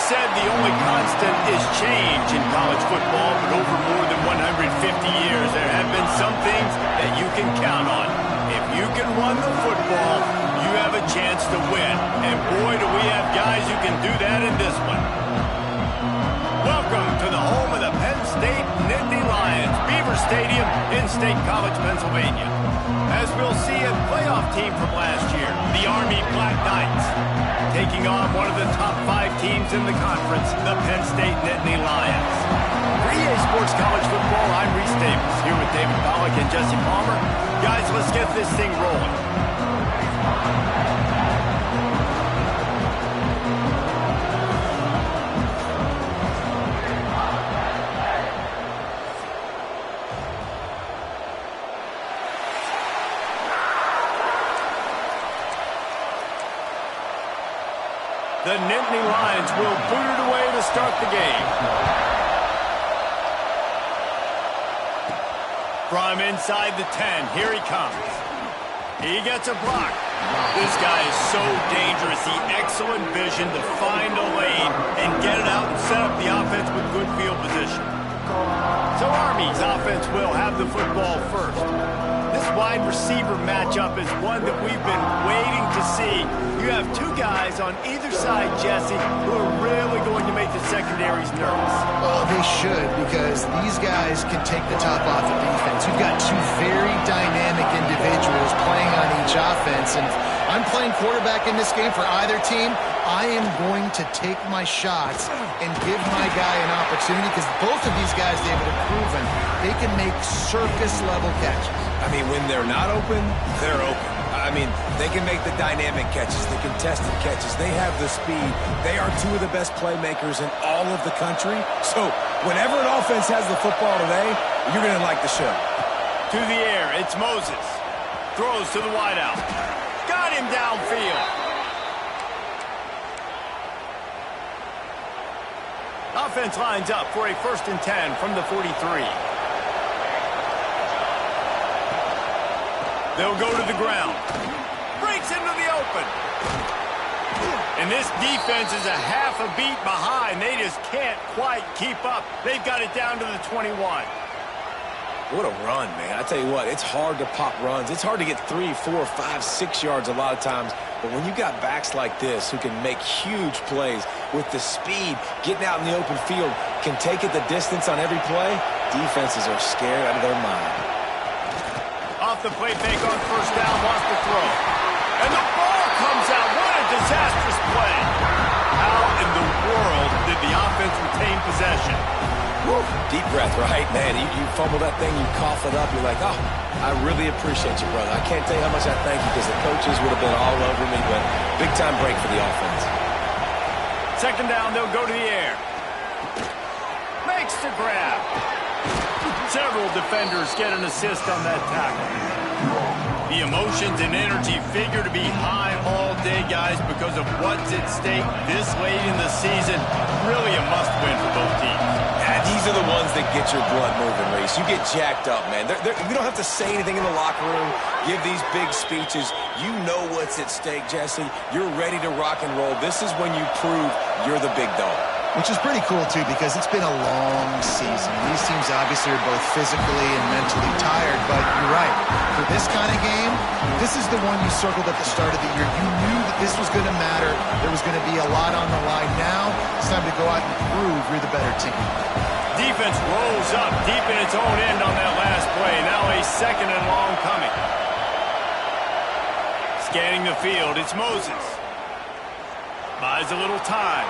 said the only constant is change in college football, but over more than 150 years, there have been some things that you can count on. If you can run the football, you have a chance to win. And boy, do we have guys who can do that in this one. Welcome to the home of the Penn State Nittany Lions, Beaver Stadium in State College, Pennsylvania. As we'll see, a playoff team from last year, the Army Black Knights, taking on one of the top 5 teams in the conference, the Penn State Nittany Lions. For EA Sports College Football, I'm Reese Davis, here with David Pollack and Jesse Palmer. Guys, let's get this thing rolling. The Nittany Lions will boot it away to start the game. From inside the 10, here he comes. He gets a block. This guy is so dangerous. He excellent vision to find a lane and get it out and set up the offense with good field position. So Army's offense will have the football first. This wide receiver matchup is one that we've been waiting to see. You have 2 guys on either side, Jesse, who are really going to make the secondaries nervous. Well, they should, because these guys can take the top off the defense. You've got 2 very dynamic individuals playing on each offense, and if I'm playing quarterback in this game for either team, I am going to take my shots and give my guy an opportunity, because both of these guys, David, have proven they can make circus-level catches. I mean, when they're not open, they're open. I mean, they can make the dynamic catches, the contested catches. They have the speed. They are 2 of the best playmakers in all of the country. So whenever an offense has the football today, you're going to like the show. To the air, it's Moses. Throws to the wideout. Got him downfield. Offense lines up for a 1st and 10 from the 43. They'll go to the ground. Breaks into the open. And this defense is a half a beat behind. They just can't quite keep up. They've got it down to the 21. What a run, man. I tell you what, it's hard to pop runs. It's hard to get 3, 4, 5, 6 yards a lot of times. But when you got backs like this who can make huge plays with the speed, getting out in the open field, can take it the distance on every play, defenses are scared out of their mind. Off the play fake on 1st down, wants to throw. And the ball comes out. What a disastrous play. How in the world did the offense retain possession? Woo. Deep breath, right? Man, you fumble that thing, you cough it up, you're like, oh, I really appreciate you, brother. I can't tell you how much I thank you, because the coaches would have been all over me, but big-time break for the offense. 2nd down, they'll go to the air. Makes the grab. Several defenders get an assist on that tackle. The emotions and energy figure to be high all day, guys, because of what's at stake this late in the season. Really a must-win for both teams. Yeah, these are the ones that get your blood moving, Reese. You get jacked up, man. You don't have to say anything in the locker room, give these big speeches. You know what's at stake, Jesse. You're ready to rock and roll. This is when you prove you're the big dog. Which is pretty cool, too, because it's been a long season. These teams obviously are both physically and mentally tired, but you're right. For this kind of game, this is the one you circled at the start of the year. You knew that this was going to matter. There was going to be a lot on the line. Now, it's time to go out and prove you're the better team. Defense rolls up deep in its own end on that last play. Now a 2nd and long coming. Scanning the field, it's Moses. Buys a little time.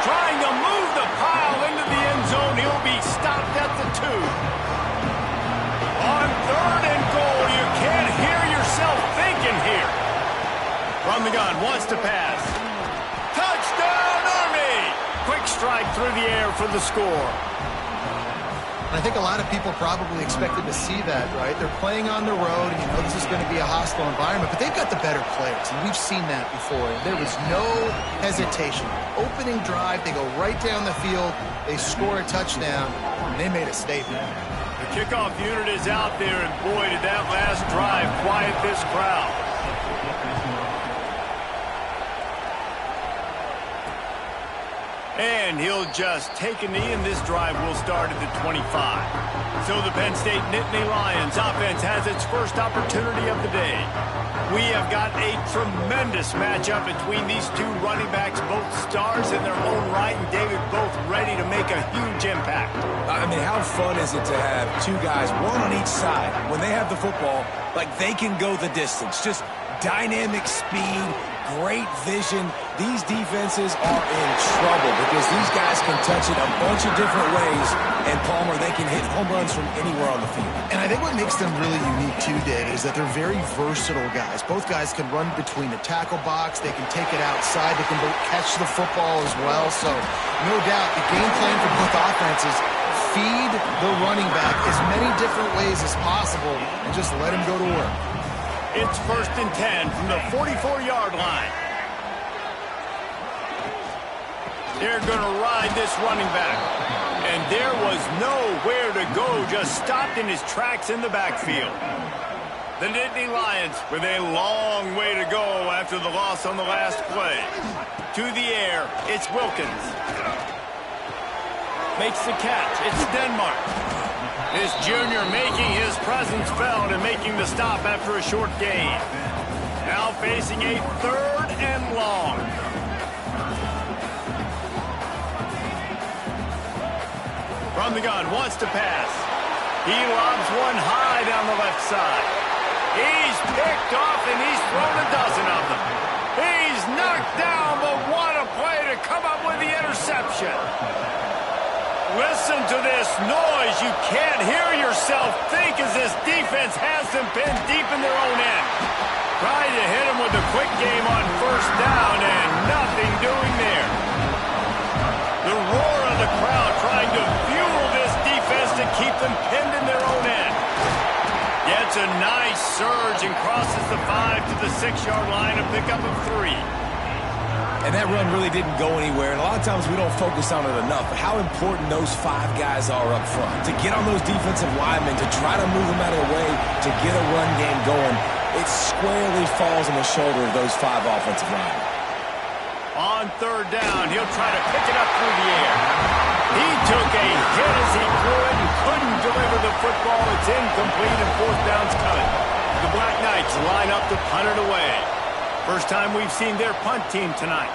Trying to move the pile into the end zone. He'll be stopped at the 2. On 3rd and goal, you can't hear yourself thinking here. From the gun, wants to pass. Touchdown, Army! Quick strike through the air for the score. I think a lot of people probably expected to see that, right? They're playing on the road, and you know this is going to be a hostile environment, but they've got the better players, and we've seen that before. There was no hesitation. Opening drive, they go right down the field, they score a touchdown, and they made a statement. The kickoff unit is out there, and boy, did that last drive quiet this crowd. And he'll just take a knee, and this drive will start at the 25. So the Penn State Nittany Lions offense has its first opportunity of the day. We have got a tremendous matchup between these two running backs, both stars in their own right, and David, both ready to make a huge impact. I mean, how fun is it to have two guys, one on each side, when they have the football, like they can go the distance. Just dynamic speed, great vision. These defenses are in trouble because these guys can touch it a bunch of different ways, and Palmer, they can hit home runs from anywhere on the field. And I think what makes them really unique too, David, is that they're very versatile guys. Both guys can run between the tackle box. They can take it outside. They can both catch the football as well. So no doubt the game plan for both offenses, feed the running back as many different ways as possible and just let him go to work. It's 1st and 10 from the 44-yard line. They're going to ride this running back. And there was nowhere to go, just stopped in his tracks in the backfield. The Nittany Lions with a long way to go after the loss on the last play. To the air, it's Wilkins. Makes the catch, it's Denmark. This junior making his presence felt and making the stop after a short gain. Now facing a 3rd and long. From the gun, wants to pass. He lobs one high down the left side. He's picked off and he's thrown a dozen of them. He's knocked down, but what a play to come up with the interception. Listen to this noise. You can't hear yourself think as this defense has them pinned deep in their own end. Tried to hit him with a quick game on 1st down and nothing doing there. The roar of the crowd trying to fuel this defense to keep them pinned in their own end. Gets a nice surge and crosses the 5 to the 6-yard line, a pickup of 3. And that run really didn't go anywhere. And a lot of times we don't focus on it enough. But how important those 5 guys are up front. To get on those defensive linemen, to try to move them out of the way, to get a run game going, it squarely falls on the shoulder of those 5 offensive linemen. On 3rd down, he'll try to pick it up through the air. He took a hit as he threw it and couldn't deliver the football. It's incomplete and 4th down's coming. The Black Knights line up to punt it away. First time we've seen their punt team tonight.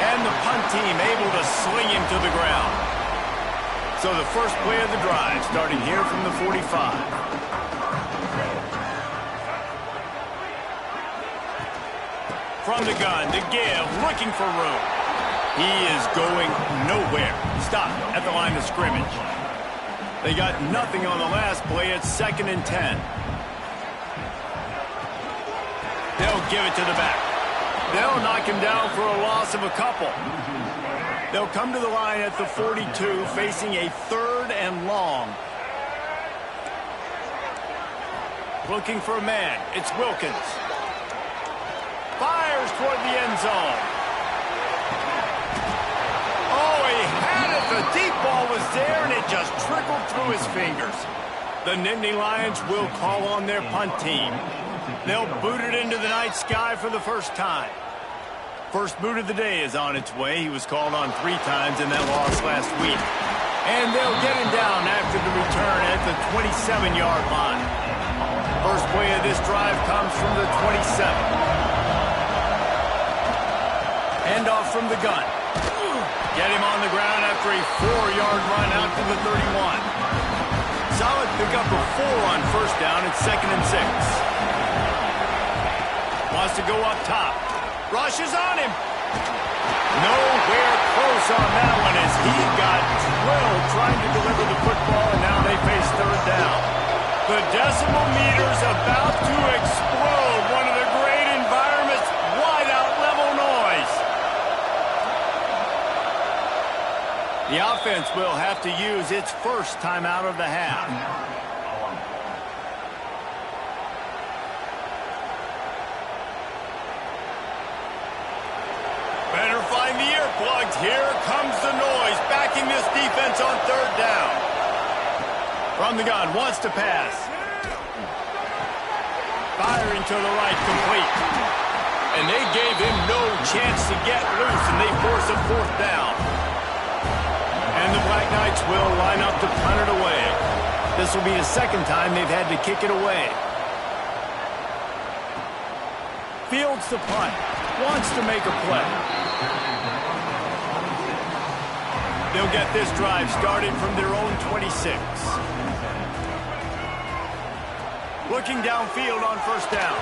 And the punt team able to sling him to the ground. So the first play of the drive starting here from the 45. From the gun, to give, looking for room. He is going nowhere. Stop at the line of scrimmage. They got nothing on the last play. It's 2nd and 10. They'll give it to the back. They'll knock him down for a loss of a couple. They'll come to the line at the 42, facing a 3rd and long. Looking for a man. It's Wilkins. Fires toward the end zone. Oh, he had it. The deep ball was there, and it just trickled through his fingers. The Nittany Lions will call on their punt team. They'll boot it into the night sky for the first time. First boot of the day is on its way. He was called on 3 times in that loss last week. And they'll get him down after the return at the 27-yard line. First play of this drive comes from the 27. Handoff from the gun. Get him on the ground after a 4-yard run out to the 31. Solid pickup of 4 on 1st down. It's 2nd and 6. Wants to go up top. Rushes on him. Nowhere close on that one as he got drilled trying to deliver the football, and now they face 3rd down. The decimal meter's about to explode. One of the great environments, wide out level noise. The offense will have to use its first timeout of the half. Better find the earplugs. Here comes the noise, backing this defense on 3rd down. From the gun, wants to pass. Firing to the right, complete. And they gave him no chance to get loose, and they 4th down. And the Black Knights will line up to punt it away. This will be the 2nd time they've had to kick it away. Fields the punt. Wants to make a play. They'll get this drive started from their own 26. Looking downfield on 1st down.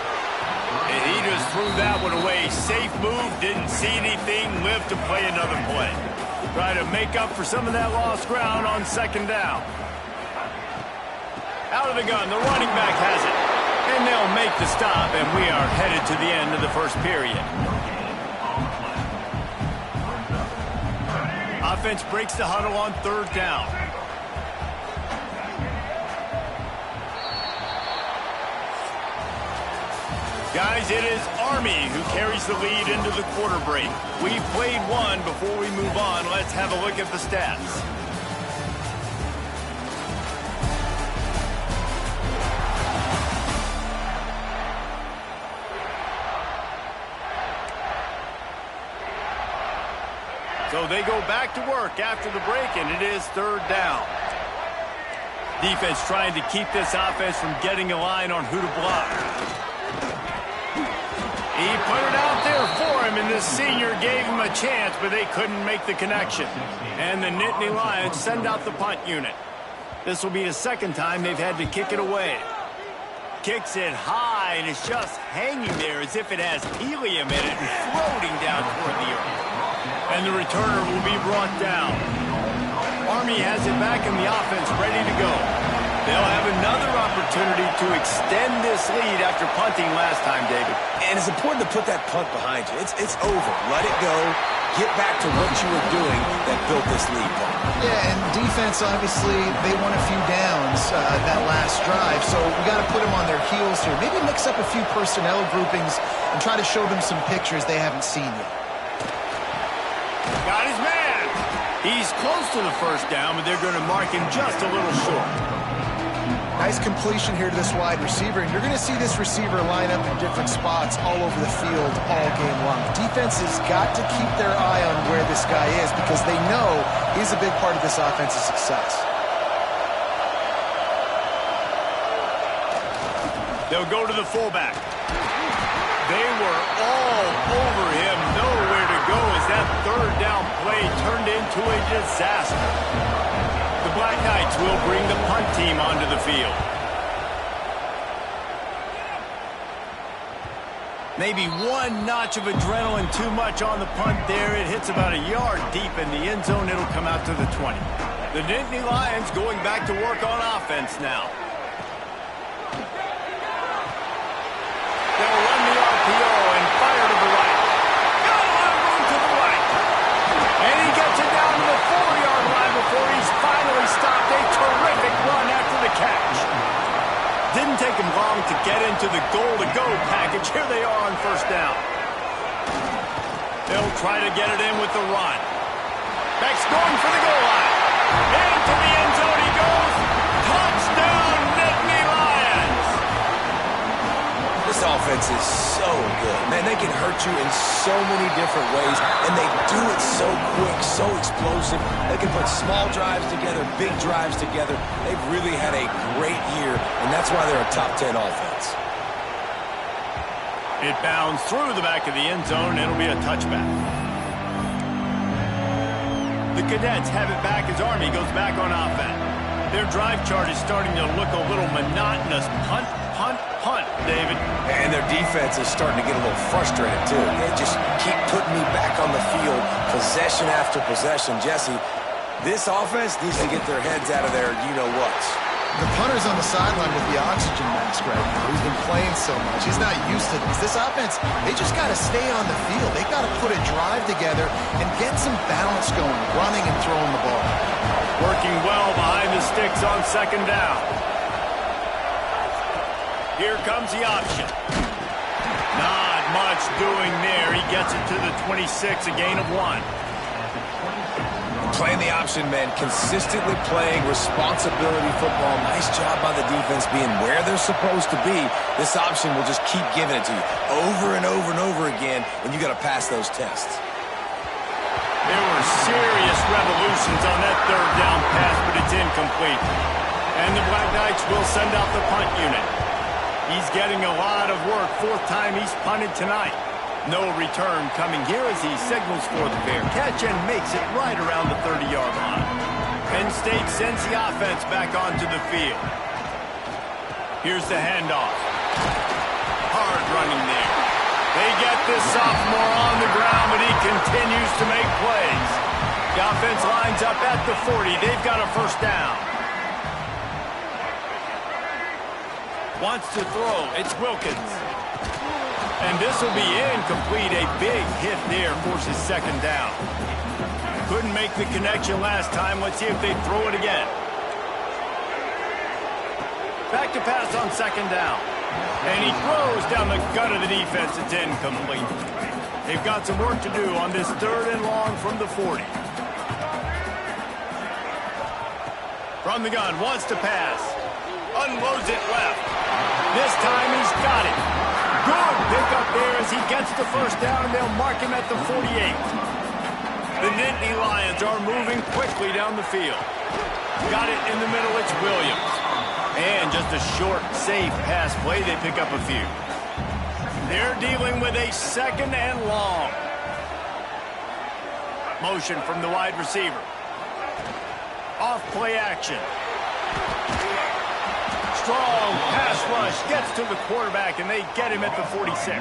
And he just threw that one away. Safe move, didn't see anything, lived to play another play. Try to make up for some of that lost ground on 2nd down. Out of the gun, the running back has it. And they'll make the stop, and we are headed to the end of the 1st period. Offense breaks the huddle on 3rd down. Guys, it is Army who carries the lead into the quarter break. We've played one. Before we move on, let's have a look at the stats. So they go back to work after the break, and it is 3rd down. Defense trying to keep this offense from getting a line on who to block. He put it out there for him, and this senior gave him a chance, but they couldn't make the connection. And the Nittany Lions send out the punt unit. This will be the 2nd time they've had to kick it away. Kicks it high, and it's just hanging there as if it has helium in it and floating down toward the earth. And the returner will be brought down. Army has it back in the offense, ready to go. They'll have another opportunity to extend this lead after punting last time, David. And it's important to put that punt behind you. It's over. Let it go. Get back to what you were doing that built this lead. Yeah, and defense, obviously, they won a few downs that last drive, so we got to put them on their heels here. Maybe mix up a few personnel groupings and try to show them some pictures they haven't seen yet. Got his man. He's close to the 1st down, but they're going to mark him just a little short. Nice completion here to this wide receiver, and you're going to see this receiver line up in different spots all over the field all game long. Defense has got to keep their eye on where this guy is because they know he's a big part of this offense's success. They'll go to the fullback. They were all over him, nowhere to go as that 3rd down play turned into a disaster. The Black Knights will bring the punt team onto the field. Maybe one notch of adrenaline too much on the punt there. It hits about a yard deep in the end zone. It'll come out to the 20. The Nittany Lions going back to work on offense now. They'll run the RPO and fire to the right. Got a lot of room to the right. And he gets it down to the 4-yard line before he's finally stopped. A terrific run after the catch. Didn't take him long to get into the goal-to-go package. Here they are on 1st down. They'll try to get it in with the run. Beck's going for the goal line. Into the end zone he goes. Touchdown, Nittany Lions. This offense is so good. Man, they can hurt you in so many different ways, and they do it so quick, so explosive. They can put small drives together, big drives together. They've really had a great year, and that's why they're a top 10 offense. It bounds through the back of the end zone, and it'll be a touchback. The Cadets have it back as Army goes back on offense. Their drive chart is starting to look a little monotonous. Punt, punt, punt, David. And their defense is starting to get a little frustrated, too. They just keep putting me back on the field, possession after possession. Jesse, this offense needs to get their heads out of their you-know-whats. The punter's on the sideline with the oxygen mask right now. He's been playing so much. He's not used to this. This offense, they just got to stay on the field. They got to put a drive together and get some balance going, running and throwing the ball. Working well behind the sticks on 2nd down. Here comes the option. Not much doing there. He gets it to the 26, a gain of 1. Playing the option, man, consistently playing responsibility football. Nice job by the defense being where they're supposed to be. This option will just keep giving it to you over and over and over again when you got to pass those tests. They revolutions on that third down pass, but it's incomplete. And the Black Knights will send out the punt unit. He's getting a lot of work. Fourth time he's punted tonight. No return coming here as he signals for the fair catch and makes it right around the 30-yard line. Penn State sends the offense back onto the field. Here's the handoff. Hard running there. They get this sophomore on the ground, but he continues to make plays. The offense lines up at the 40. They've got a first down. Wants to throw. It's Wilkins. And this will be incomplete. A big hit there forces second down. Couldn't make the connection last time. Let's see if they throw it again. Back to pass on second down. And he throws down the gut of the defense. It's incomplete. They've got some work to do on this third and long from the 40. From the gun, wants to pass. Unloads it left. This time he's got it. Good pickup there as he gets the first down, and they'll mark him at the 48. The Nittany Lions are moving quickly down the field. Got it in the middle, it's Williams. And just a short, safe pass play, they pick up a few. They're dealing with a second and long. Motion from the wide receiver. Off play action. Strong pass rush gets to the quarterback, and they get him at the 46.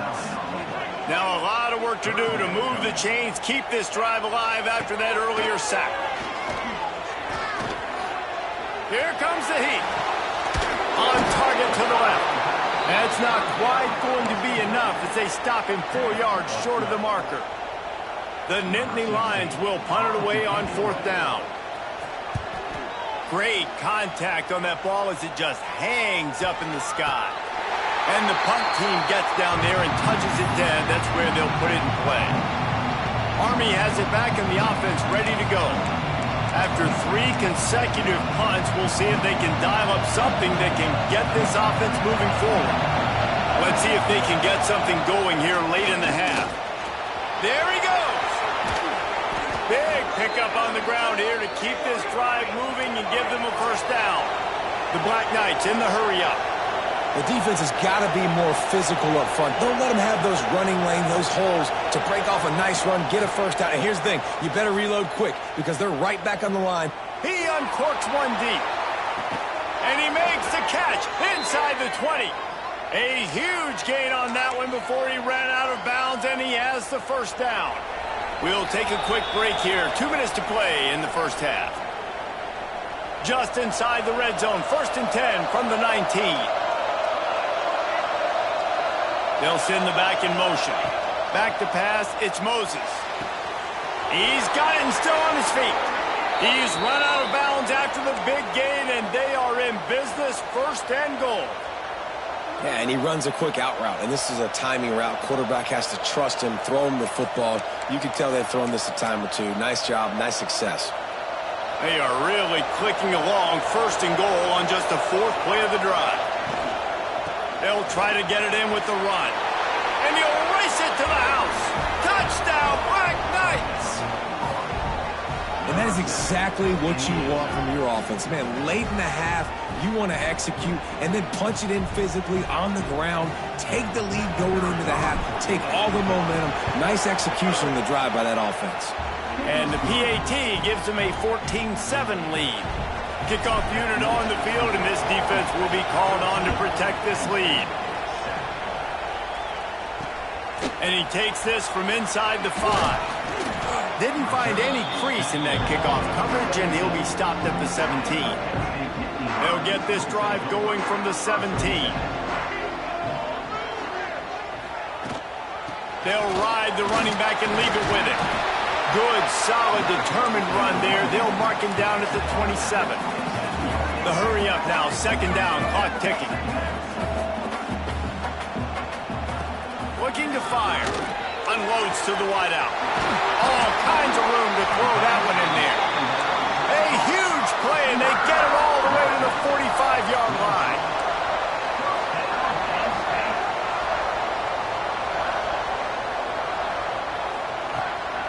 Now a lot of work to do to move the chains, keep this drive alive after that earlier sack. Here comes the heat. On target to the left. That's not quite going to be enough as they stop him 4 yards short of the marker. The Nittany Lions will punt it away on fourth down. Great contact on that ball as it just hangs up in the sky. And the punt team gets down there and touches it dead. That's where they'll put it in play. Army has it back in the offense ready to go. After 3 consecutive punts, we'll see if they can dial up something that can get this offense moving forward. Let's see if they can get something going here late in the half. There he goes. Big pickup on the ground here to keep this drive moving and give them a first down. The Black Knights in the hurry-up. The defense has got to be more physical up front. Don't let them have those running lane, those holes to break off a nice run, get a first down. And here's the thing, you better reload quick because they're right back on the line. He uncorks one deep. And he makes the catch inside the 20. A huge gain on that one before he ran out of bounds, and he has the first down. We'll take a quick break here. 2 minutes to play in the first half. Just inside the red zone, 1st and 10 from the 19. They'll send the back in motion. Back to pass, it's Moses. He's got it and still on his feet. He's run out of bounds after the big gain, and they are in business, 1st and goal. Yeah, and he runs a quick out route, and this is a timing route. Quarterback has to trust him, throw him the football. You can tell they've thrown this a time or two. Nice job, nice success. They are really clicking along, 1st and goal on just the 4th play of the drive. They'll try to get it in with the run. And he'll race it to the house. Touchdown, Black Knights! And that is exactly what you want from your offense. Man, late in the half, you want to execute and then punch it in physically on the ground. Take the lead going into the half. Take all the momentum. Nice execution in the drive by that offense. And the PAT gives them a 14-7 lead. Kickoff unit on the field, and this defense will be called on to protect this lead. And he takes this from inside the 5. Didn't find any crease in that kickoff coverage, and he'll be stopped at the 17. They'll get this drive going from the 17. They'll ride the running back and leave it with it. Good, solid, determined run there. They'll mark him down at the 27. The hurry up now, 2nd down, clock ticking. Looking to fire. Unloads to the wideout. All kinds of room to throw that one in there. A huge play, and they get it all the way to the 45-yard line.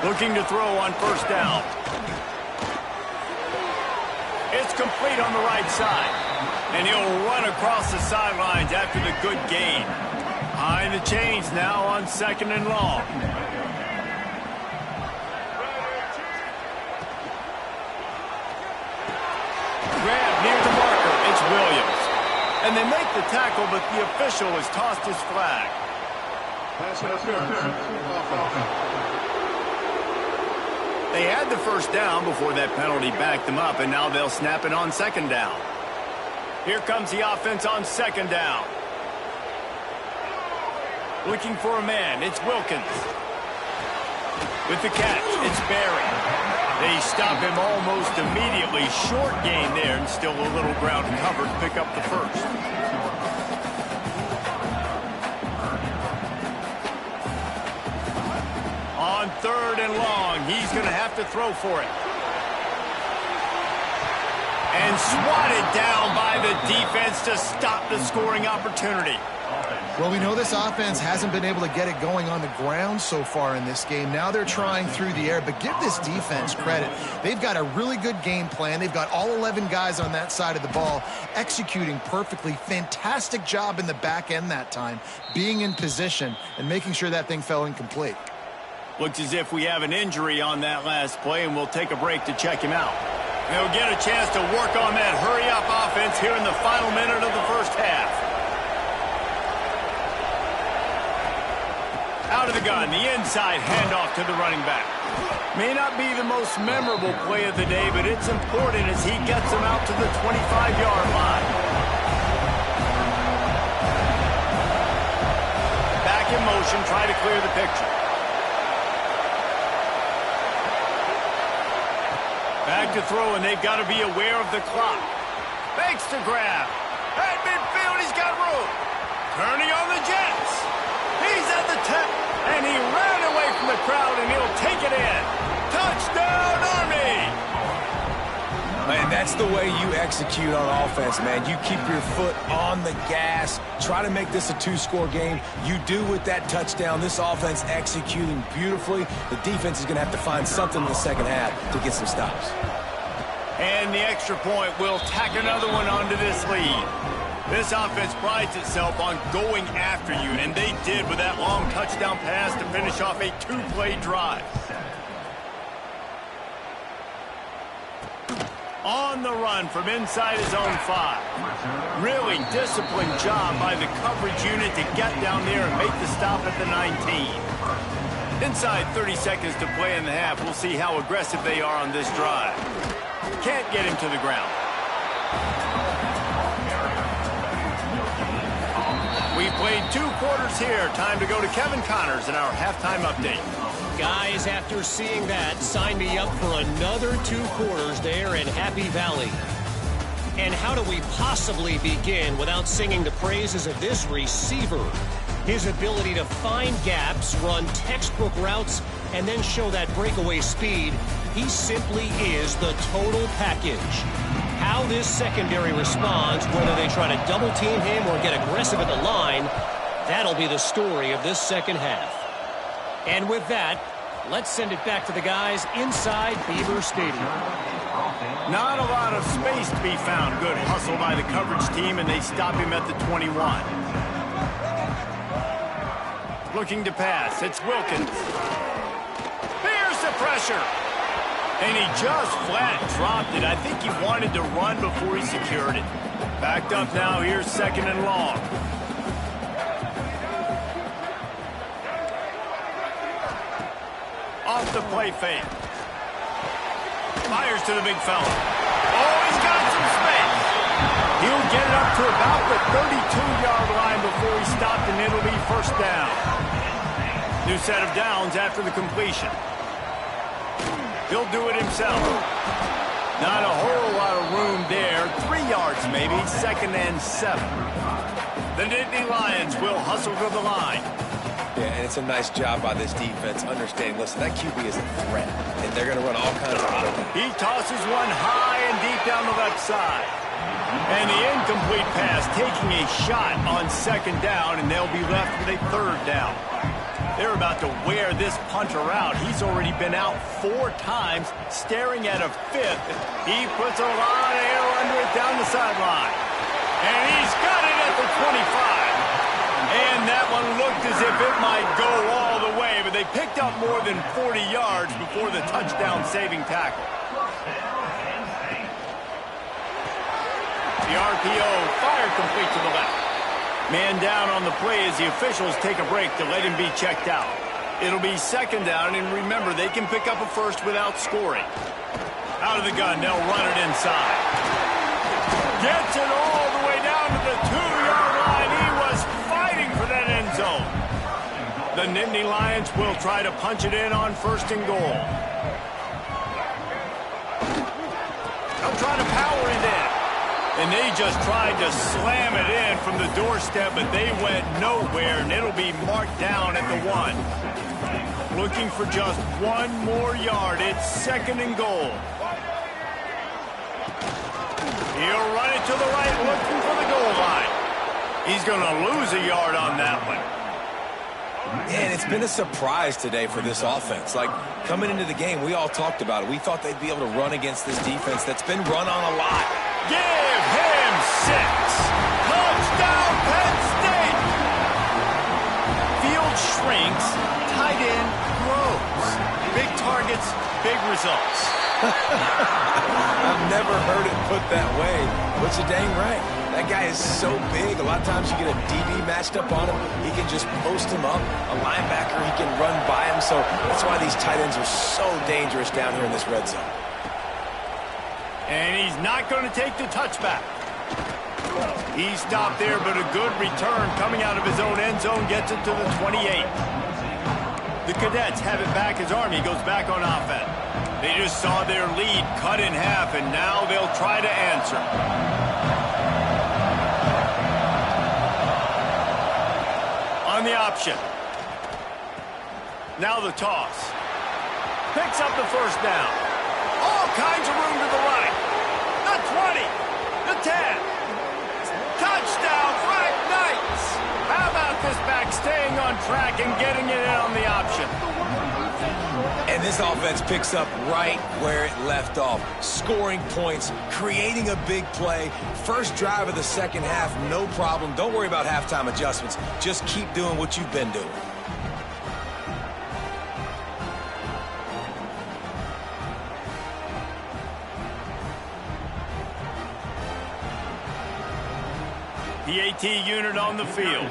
Looking to throw on 1st down. It's complete on the right side. And he'll run across the sidelines after the good gain. Behind the chains now on 2nd and long. Grab near the marker. It's Williams. And they make the tackle, but the official has tossed his flag. They had the first down before that penalty backed them up, and now they'll snap it on 2nd down. Here comes the offense on 2nd down. Looking for a man. It's Wilkins. With the catch, it's Barry. They stop him almost immediately. Short gain there, and still a little ground covered to pick up the first. On 3rd and long, he's going to have to throw for it. And swatted down by the defense to stop the scoring opportunity. Well, we know this offense hasn't been able to get it going on the ground so far in this game. Now they're trying through the air, but give this defense credit. They've got a really good game plan. They've got all 11 guys on that side of the ball executing perfectly. Fantastic job in the back end that time, being in position and making sure that thing fell incomplete. Looks as if we have an injury on that last play, and we'll take a break to check him out. They'll get a chance to work on that hurry-up offense here in the final minute of the first half. Out of the gun, the inside handoff to the running back. May not be the most memorable play of the day, but it's important as he gets him out to the 25-yard line. Back in motion, try to clear the picture. Back to throw, and they've got to be aware of the clock. Fakes to grab. At midfield, he's got room. Turning on the Jets. He's at the 10, and he ran away from the crowd, and he'll take it in. Touchdown, Army! Man, that's the way you execute on offense, man. You keep your foot on the gas. Try to make this a 2-score game. You do with that touchdown. This offense executing beautifully. The defense is going to have to find something in the second half to get some stops. And the extra point will tack another one onto this lead. This offense prides itself on going after you, and they did with that long touchdown pass to finish off a 2-play drive. On the run from inside his own 5. Really disciplined job by the coverage unit to get down there and make the stop at the 19. Inside 30 seconds to play in the half. We'll see how aggressive they are on this drive. Can't get him to the ground. We played 2 quarters here. Time to go to Kevin Connors in our halftime update. Guys, after seeing that, sign me up for another 2 quarters there in Happy Valley. And how do we possibly begin without singing the praises of this receiver? His ability to find gaps, run textbook routes, and then show that breakaway speed. He simply is the total package. How this secondary responds, whether they try to double team him or get aggressive at the line, that'll be the story of this second half. And with that, let's send it back to the guys inside Beaver Stadium. Not a lot of space to be found. Good hustle by the coverage team, and they stop him at the 21. Looking to pass. It's Wilkins. Here's the pressure. And he just flat dropped it. I think he wanted to run before he secured it. Backed up now. Here's 2nd and long. Off the play fake. Fires to the big fella. Oh, he's got some space. He'll get it up to about the 32-yard line before he stopped, and it'll be first down. New set of downs after the completion. He'll do it himself. Not a whole lot of room there. 3 yards maybe. 2nd and 7. The Nittany Lions will hustle to the line. Yeah, and it's a nice job by this defense understanding, listen, that QB is a threat, and they're going to run all kinds of offense. He tosses one high and deep down the left side. And the incomplete pass taking a shot on 2nd down, and they'll be left with a 3rd down. They're about to wear this punter out. He's already been out 4 times, staring at a 5th. He puts a lot of air under it down the sideline. And he's got it at the 25. And that one looked as if it might go all the way, but they picked up more than 40 yards before the touchdown-saving tackle. The RPO fired complete to the left. Man down on the play as the officials take a break to let him be checked out. It'll be 2nd down, and remember, they can pick up a first without scoring. Out of the gun, they'll run it inside. Gets it all the way down to the 2-yard line. He was fighting for that end zone. The Nittany Lions will try to punch it in on 1st and goal. They'll try to power it in. And they just tried to slam it in from the doorstep, but they went nowhere, and it'll be marked down at the 1. Looking for just 1 more yard. It's 2nd and goal. He'll run it to the right, looking for the goal line. He's going to lose a yard on that one. And it's been a surprise today for this offense. Like, coming into the game, we all talked about it. We thought they'd be able to run against this defense that's been run on a lot. Give him 6. Touchdown, Penn State. Field shrinks, tight end grows. Big targets, big results. I've never heard it put that way, but you're dang right. That guy is so big. A lot of times you get a DB matched up on him. He can just post him up. A linebacker, he can run by him. So that's why these tight ends are so dangerous down here in this red zone. And he's not going to take the touchback. He stopped there, but a good return coming out of his own end zone gets it to the 28. The Cadets have it back as Army goes back on offense. They just saw their lead cut in half, and now they'll try to answer. On the option. Now the toss. Picks up the 1st down. All kinds of room to the right. The 20. The 10. Touchdown, Frank Knights. How about this back staying on track and getting it in on the option? And this offense picks up right where it left off. Scoring points, creating a big play. First drive of the 2nd half, no problem. Don't worry about halftime adjustments. Just keep doing what you've been doing. The AT unit on the field.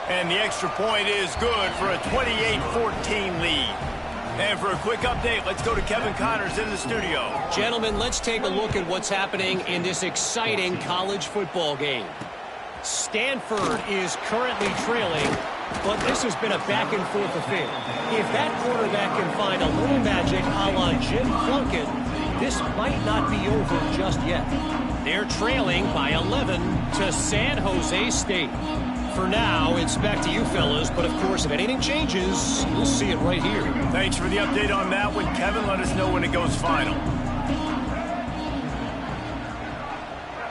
And the extra point is good for a 28-14 lead. And for a quick update, let's go to Kevin Connors in the studio. Gentlemen, let's take a look at what's happening in this exciting college football game. Stanford is currently trailing, but this has been a back-and-forth affair. If that quarterback can find a little magic a la Jim Plunkett, this might not be over just yet. They're trailing by 11 to San Jose State. For now, it's back to you fellas, but of course, if anything changes, we'll see it right here. Thanks for the update on that one, Kevin. Let us know when it goes final.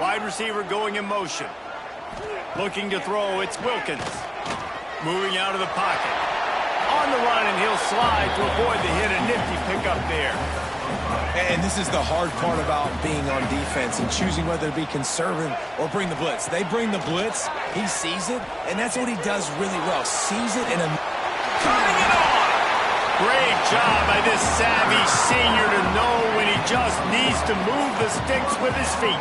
Wide receiver going in motion. Looking to throw, it's Wilkins. Moving out of the pocket. On the run, and he'll slide to avoid the hit. A nifty pickup there. And this is the hard part about being on defense and choosing whether to be conservative or bring the blitz. They bring the blitz, he sees it, and that's what he does really well. Sees it and turning it on! Great job by this savvy senior to know when he just needs to move the sticks with his feet.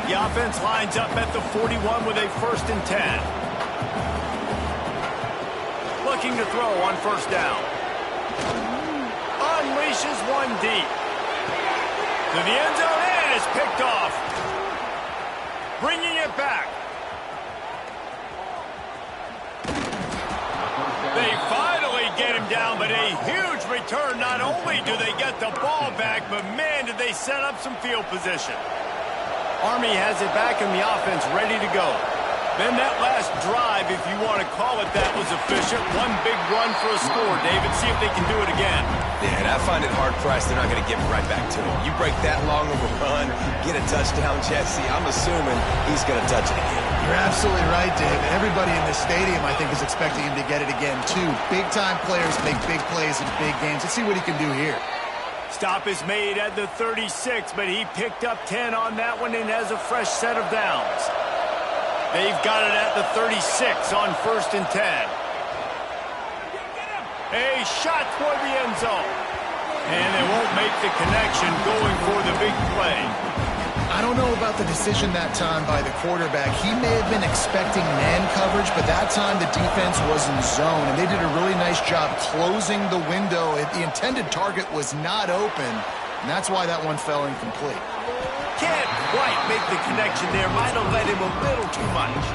The offense lines up at the 41 with a 1st and 10. Looking to throw on 1st down. Unleashes one deep. To the end zone, and it's picked off. Bringing it back. They finally get him down, but a huge return. Not only do they get the ball back, but man, did they set up some field position. Army has it back in the offense, ready to go. Then that last drive, if you want to call it that, was efficient. One big run for a score, David. See if they can do it again. Yeah, And I find it hard-pressed they're not going to give it right back to him. You break that long of a run, get a touchdown, Jesse, I'm assuming he's going to touch it again. You're absolutely right, Dave. Everybody in this stadium, I think, is expecting him to get it again, too. Big-time players make big plays in big games. Let's see what he can do here. Stop is made at the 36, but he picked up 10 on that one and has a fresh set of downs. They've got it at the 36 on 1st and 10. A shot toward the end zone. And they won't make the connection going for the big play. I don't know about the decision that time by the quarterback. He may have been expecting man coverage, but that time the defense was in zone, and they did a really nice job closing the window. The intended target was not open, and that's why that one fell incomplete. Can't quite make the connection there. Might have led him a little too much.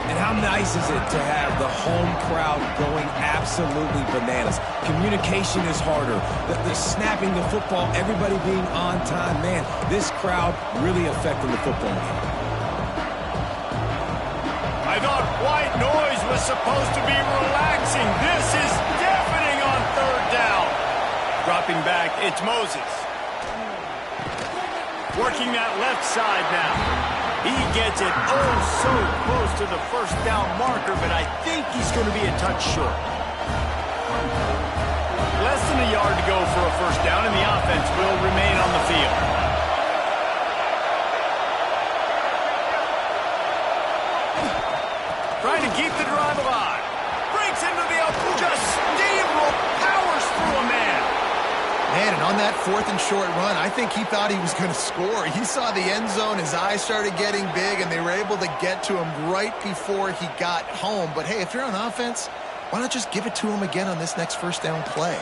And how nice is it to have the home crowd going absolutely bananas? Communication is harder. The snapping the football, everybody being on time. Man, this crowd really affecting the football game. I thought white noise was supposed to be relaxing. This is deafening on 3rd down. Dropping back, it's Moses. Working that left side now. He gets it oh so close to the 1st down marker, but I think he's going to be a touch short. Less than a yard to go for a 1st down, and the offense will remain on the field. Trying to keep the drive alive. Breaks into the open, just steamroll, powers through a man. Man, and on that 4th and short run, I think he thought he was going to score. He saw the end zone, his eyes started getting big, and they were able to get to him right before he got home. But hey, if you're on offense, why not just give it to him again on this next 1st down play?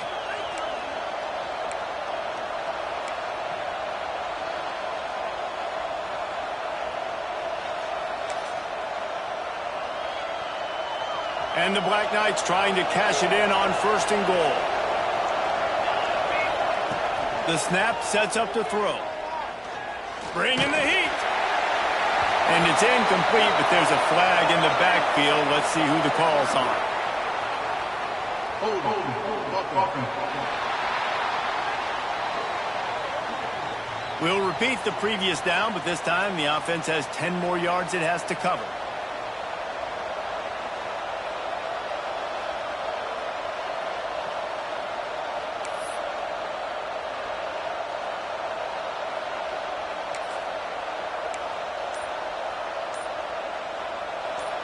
And the Black Knights trying to cash it in on 1st and goal. The snap sets up to throw. Bringing the heat. And it's incomplete, but there's a flag in the backfield. Let's see who the call's on. We'll repeat the previous down, but this time the offense has 10 more yards it has to cover.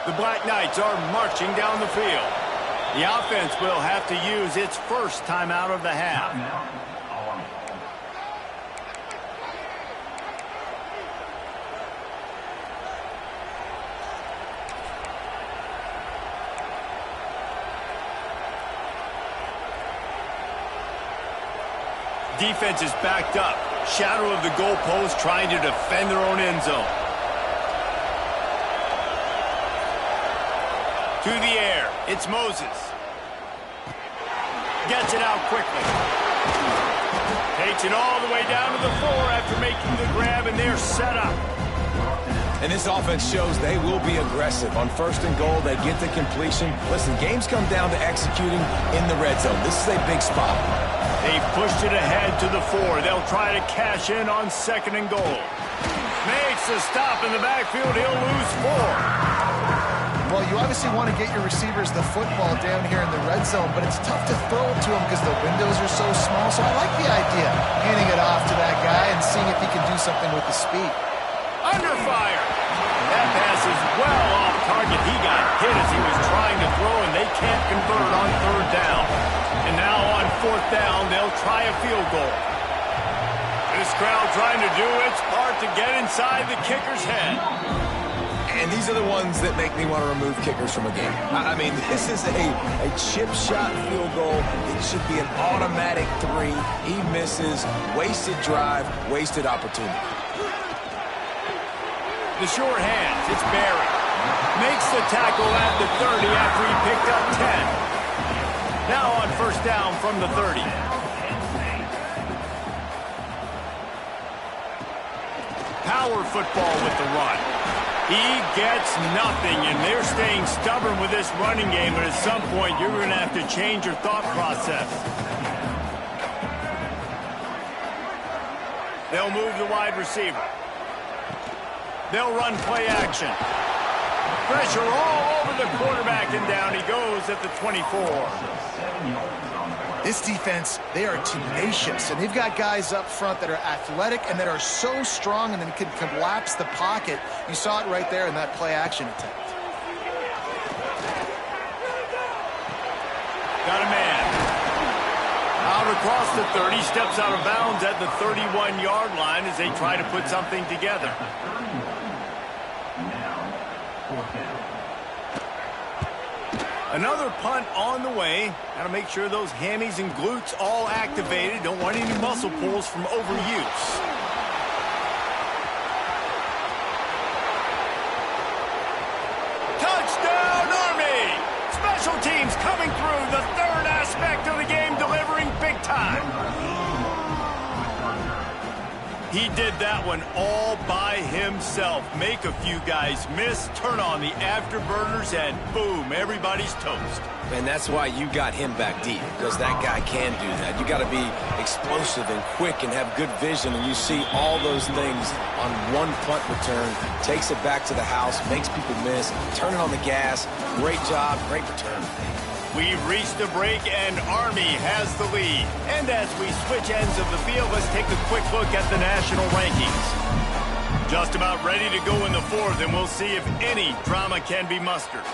The Black Knights are marching down the field. The offense will have to use its 1st timeout of the half. Defense is backed up. Shadow of the goalpost trying to defend their own end zone. To the air, it's Moses. Gets it out quickly. Takes it all the way down to the 4 after making the grab, and they're set up. And this offense shows they will be aggressive. On 1st and goal, they get the completion. Listen, games come down to executing in the red zone. This is a big spot. They've pushed it ahead to the 4. They'll try to cash in on 2nd and goal. Makes a stop in the backfield. He'll lose 4. Well, you obviously want to get your receivers the football down here in the red zone, but it's tough to throw it to them because the windows are so small. So I like the idea, handing it off to that guy and seeing if he can do something with the speed. Under fire. That pass is well off target. He got hit as he was trying to throw, and they can't convert on 3rd down. And now on 4th down, they'll try a field goal. This crowd trying to do its part to get inside the kicker's head. And these are the ones that make me want to remove kickers from a game. I mean, this is a chip shot field goal. It should be an automatic 3. He misses. Wasted drive, wasted opportunity. The short hands, it's Barry. Makes the tackle at the 30 after he picked up 10. Now on 1st down from the 30. Power football with the run. He gets nothing, and they're staying stubborn with this running game, but at some point you're going to have to change your thought process. They'll move the wide receiver. They'll run play action. Pressure all over the quarterback, and down he goes at the 24. This defense, they are tenacious, and they've got guys up front that are athletic and that are so strong and then can collapse the pocket. You saw it right there in that play action attempt. Got a man. Out across the 30, steps out of bounds at the 31-yard line as they try to put something together. Another punt on the way. Got to make sure those hammies and glutes all activated. Don't want any muscle pulls from overuse. Touchdown, Army! Special teams coming through, the third aspect of the game, delivering big time. He did that one all by himself. Make a few guys miss, turn on the afterburners, and boom, everybody's toast. And that's why you got him back deep, because that guy can do that. You got to be explosive and quick and have good vision, and you see all those things on one punt return. Takes it back to the house, makes people miss, turning on the gas. Great job, great return. We've reached the break, and Army has the lead. And as we switch ends of the field, let's take a quick look at the national rankings. Just about ready to go in the fourth, and we'll see if any drama can be mustered.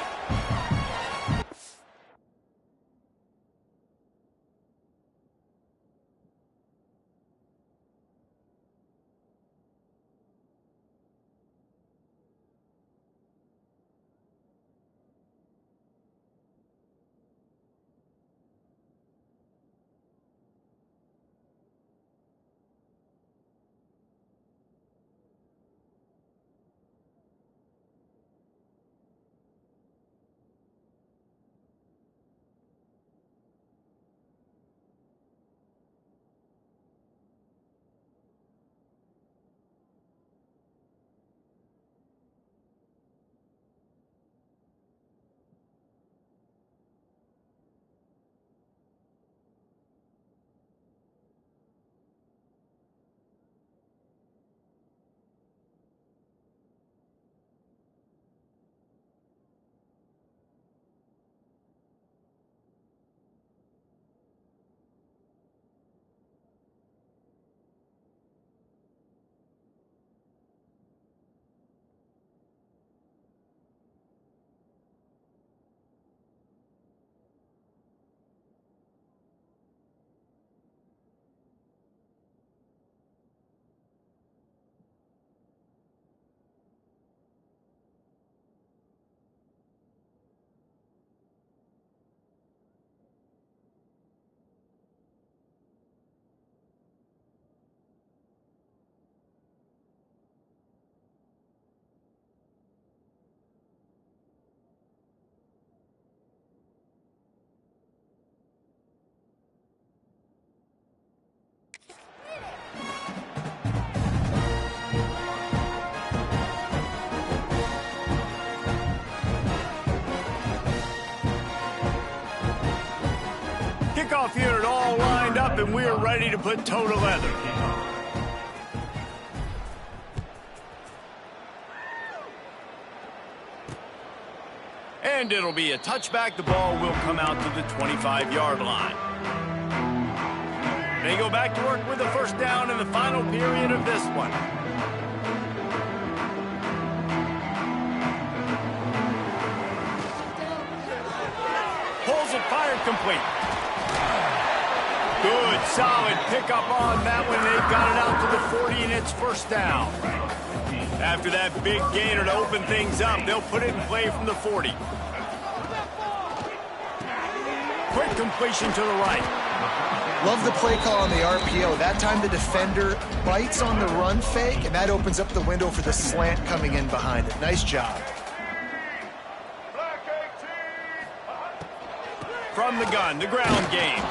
Kickoff unit all lined up, and we're ready to put toe to leather. And it'll be a touchback. The ball will come out to the 25-yard line. They go back to work with the first down in the final period of this one. Pulls it, fired, complete. Good, solid pickup on that one. They've got it out to the 40, and it's first down. After that big gainer to open things up, they'll put it in play from the 40. Quick completion to the right. Love the play call on the RPO. That time the defender bites on the run fake, and that opens up the window for the slant coming in behind it. Nice job. From the gun, the ground game.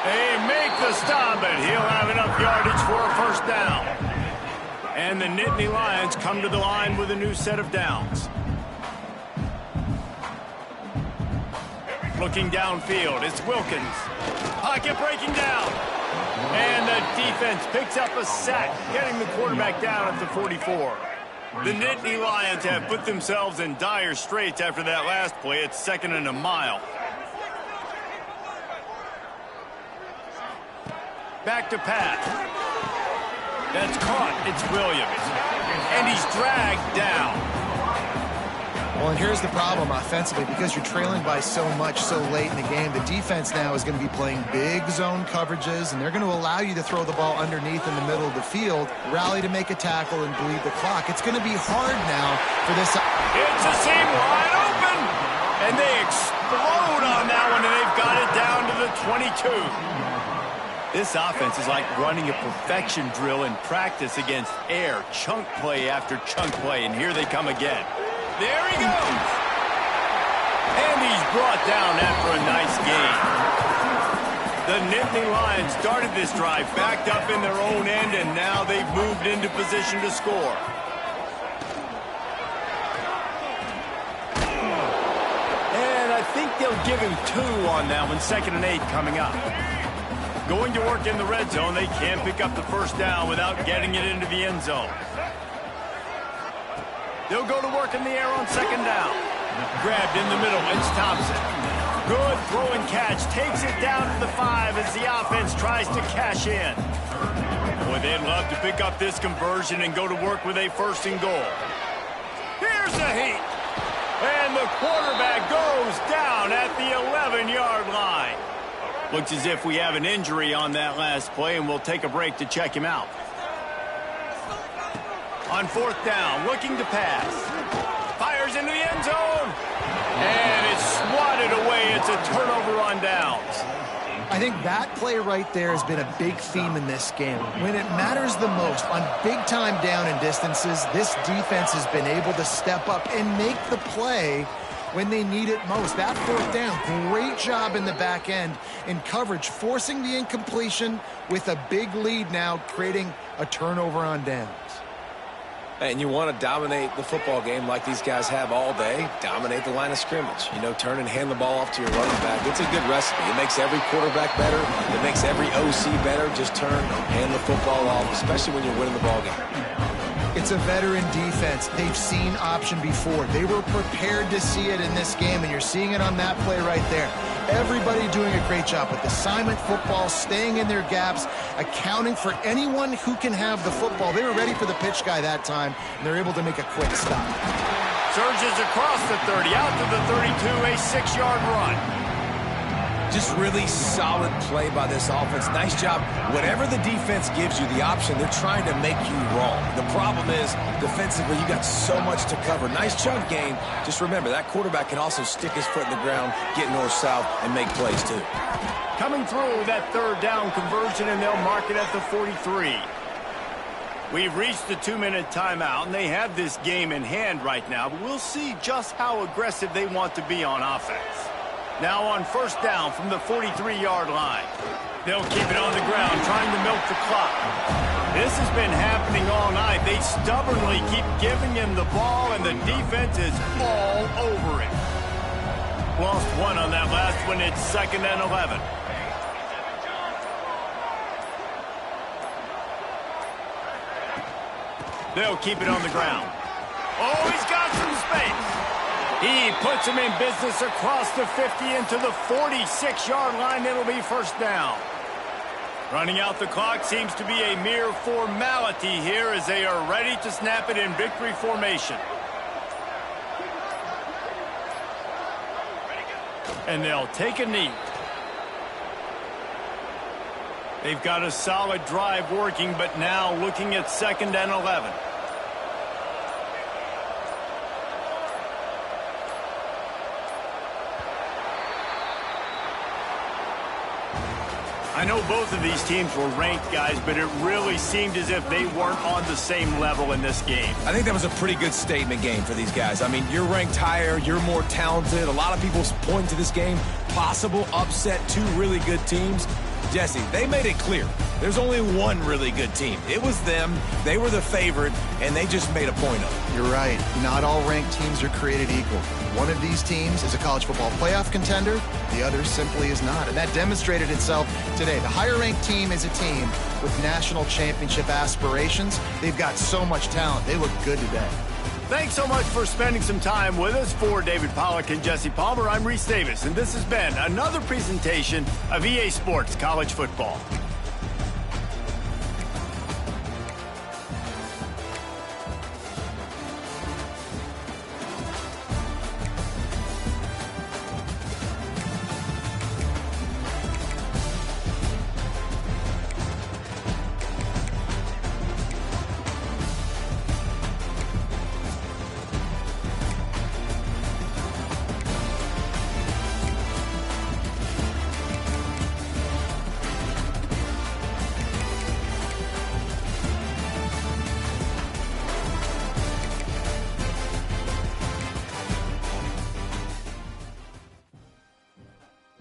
They make the stop, but he'll have enough yardage for a first down. And the Nittany Lions come to the line with a new set of downs. Looking downfield, it's Wilkins. Pocket breaking down. And the defense picks up a sack, getting the quarterback down at the 44. The Nittany Lions have put themselves in dire straits after that last play. It's 2nd and a mile. Back to pass. That's caught. It's Williams. And he's dragged down. Well, and here's the problem offensively. Because you're trailing by so much so late in the game, the defense now is going to be playing big zone coverages, and they're going to allow you to throw the ball underneath in the middle of the field, rally to make a tackle, and bleed the clock. It's going to be hard now for this. It's a seam wide open, and they explode on that one, and they've got it down to the 22. This offense is like running a perfection drill in practice against air, chunk play after chunk play, and here they come again. There he goes. And he's brought down after a nice gain. The Nittany Lions started this drive backed up in their own end, and now they've moved into position to score. And I think they'll give him 2 on that one. 2nd and 8 coming up. Going to work in the red zone. They can't pick up the first down without getting it into the end zone. They'll go to work in the air on 2nd down. Grabbed in the middle. It's Thompson. Good throw and catch. Takes it down to the 5 as the offense tries to cash in. Boy, they'd love to pick up this conversion and go to work with a 1st and goal. Here's the heat. And the quarterback goes down at the 11-yard line. Looks as if we have an injury on that last play, and we'll take a break to check him out. On 4th down, looking to pass. Fires into the end zone. And it's swatted away. It's a turnover on downs. I think that play right there has been a big theme in this game. When it matters the most, on big-time down and distances, this defense has been able to step up and make the play when they need it most. That 4th down, great job in the back end in coverage, forcing the incompletion with a big lead now, creating a turnover on downs. And you want to dominate the football game like these guys have all day. Dominate the line of scrimmage. You know, turn and hand the ball off to your running back. It's a good recipe. It makes every quarterback better. It makes every OC better. Just turn, hand the football off, especially when you're winning the ball game. It's a veteran defense. They've seen option before. They were prepared to see it in this game, and you're seeing it on that play right there. Everybody doing a great job with assignment football, staying in their gaps, accounting for anyone who can have the football. They were ready for the pitch guy that time, and they're able to make a quick stop. Surges across the 30, out to the 32, a 6-yard run. Just really solid play by this offense. Nice job. Whatever the defense gives you the option, they're trying to make you wrong. The problem is, defensively, you got so much to cover. Nice chunk gain. Just remember, that quarterback can also stick his foot in the ground, get north-south, and make plays too. Coming through that 3rd down conversion, and they'll mark it at the 43. We've reached the 2-minute timeout, and they have this game in hand right now, but we'll see just how aggressive they want to be on offense. Now on 1st down from the 43-yard line. They'll keep it on the ground, trying to milk the clock. This has been happening all night. They stubbornly keep giving him the ball, and the defense is all over it. Lost 1 on that last one. It's 2nd and 11. They'll keep it on the ground. Oh, he's got some space. He puts him in business across the 50 into the 46-yard line. It'll be 1st down. Running out the clock seems to be a mere formality here as they are ready to snap it in victory formation. And they'll take a knee. They've got a solid drive working, but now looking at 2nd and 11. I know both of these teams were ranked, guys, but it really seemed as if they weren't on the same level in this game. I think that was a pretty good statement game for these guys. I mean, you're ranked higher, you're more talented. A lot of people point to this game, possible upset, 2 really good teams. Jesse, they made it clear. There's only one really good team. It was them. They were the favorite, and they just made a point of it. You're right. Not all ranked teams are created equal. One of these teams is a college football playoff contender. The other simply is not. And that demonstrated itself today. The higher-ranked team is a team with national championship aspirations. They've got so much talent. They look good today. Thanks so much for spending some time with us. For David Pollack and Jesse Palmer, I'm Reese Davis, and this has been another presentation of EA Sports College Football.